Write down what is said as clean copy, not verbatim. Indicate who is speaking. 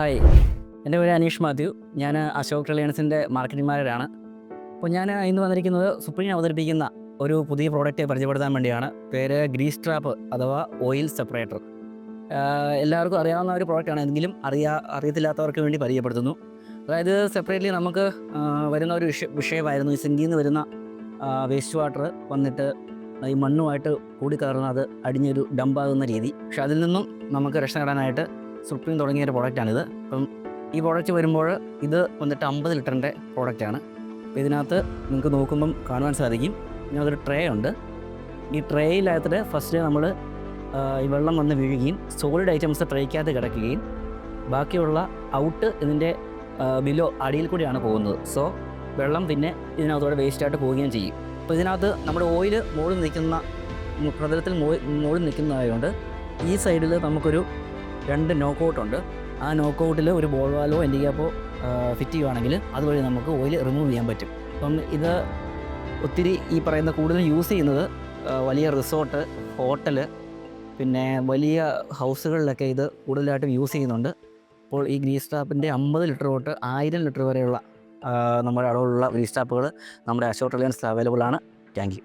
Speaker 1: Hi, എൻ്റെ പേര് അനീഷ് മാത്യു. ഞാൻ അശോക് റിലയൻസിൻ്റെ മാർക്കറ്റിംഗ് മാനേജറാണ്. അപ്പോൾ ഞാൻ ഇന്ന് വന്നിരിക്കുന്നത് സുപ്രീം അവതരിപ്പിക്കുന്ന ഒരു പുതിയ പ്രോഡക്റ്റ് പരിചയപ്പെടുത്താൻ വേണ്ടിയാണ്. പേര് ഗ്രീസ് ട്രാപ്പ് അഥവാ ഓയിൽ സെപ്പറേറ്റർ. എല്ലാവർക്കും അറിയാവുന്ന ഒരു പ്രോഡക്റ്റാണ്, എങ്കിലും അറിയത്തില്ലാത്തവർക്ക് വേണ്ടി പരിചയപ്പെടുത്തുന്നു. അതായത് സെപ്പറേറ്റ്ലി നമുക്ക് വരുന്ന ഒരു വിഷയമായിരുന്നു ഈ സിങ്കിൽ നിന്ന് വരുന്ന വേസ്റ്റ് വാട്ടർ വന്നിട്ട് ഈ മണ്ണുമായിട്ട് കൂടിക്കലർന്ന് അത് അടിഞ്ഞൊരു ഡംപാകുന്ന രീതി. പക്ഷെ അതിൽ നിന്നും നമുക്ക് രക്ഷ നേടാനായിട്ട് സുപ്രീം തുടങ്ങിയ ഒരു പ്രോഡക്റ്റാണിത്. അപ്പം ഈ പ്രോഡക്റ്റ് വരുമ്പോൾ ഇത് വന്നിട്ട് 50 ലിറ്ററിൻ്റെ പ്രോഡക്റ്റാണ്. അപ്പോൾ ഇതിനകത്ത് നിങ്ങൾക്ക് നോക്കുമ്പം കാണുവാൻ സാധിക്കും, ഇതിനകത്തൊരു ട്രേ ഉണ്ട്. ഈ ട്രേയിനകത്ത് ഫസ്റ്റ് നമ്മൾ ഈ വെള്ളം വന്ന് വീഴുകയും സോളിഡ് ഐറ്റംസ് ട്രേക്കകത്ത് കിടക്കുകയും ബാക്കിയുള്ള ഔട്ട് ഇതിൻ്റെ ബിലോ അടിയിൽ കൂടിയാണ് പോകുന്നത്. സോ വെള്ളം പിന്നെ ഇതിനകത്തോടെ വേസ്റ്റായിട്ട് പോവുകയും ചെയ്യും. അപ്പോൾ ഇതിനകത്ത് നമ്മുടെ ഓയിൽ മുകളിൽ നിൽക്കുന്ന പ്രതലത്തിൽ മുകളിൽ നിൽക്കുന്നതായതുകൊണ്ട് ഈ സൈഡിൽ നമുക്കൊരു 2 നോക്കൗട്ടുണ്ട്. ആ നോക്കൗട്ടിൽ ഒരു ബോൾ വാൽവോ എൻഡ് ഗ്യാപ്പോ ഫിറ്റ് ചെയ്യുകയാണെങ്കിൽ അതുവഴി നമുക്ക് ഓയിൽ റിമൂവ് ചെയ്യാൻ പറ്റും. അപ്പം ഇത് ഒത്തിരി ഈ പറയുന്ന കൂടുതൽ യൂസ് ചെയ്യുന്നത് വലിയ റിസോർട്ട്, ഹോട്ടൽ, പിന്നെ വലിയ ഹൗസുകളിലൊക്കെ ഇത് കൂടുതലായിട്ടും യൂസ് ചെയ്യുന്നുണ്ട്. അപ്പോൾ ഈ ഗ്രീസ് ട്രാപ്പിൻ്റെ 50 ലിറ്റർ തൊട്ട് 1000 ലിറ്റർ വരെയുള്ള നമ്മുടെ അളവിലുള്ള ഗ്രീസ് ട്രാപ്പുകൾ നമ്മുടെ അശോക് റിലയൻസിൽ അവൈലബിൾ ആണ്. Thank you.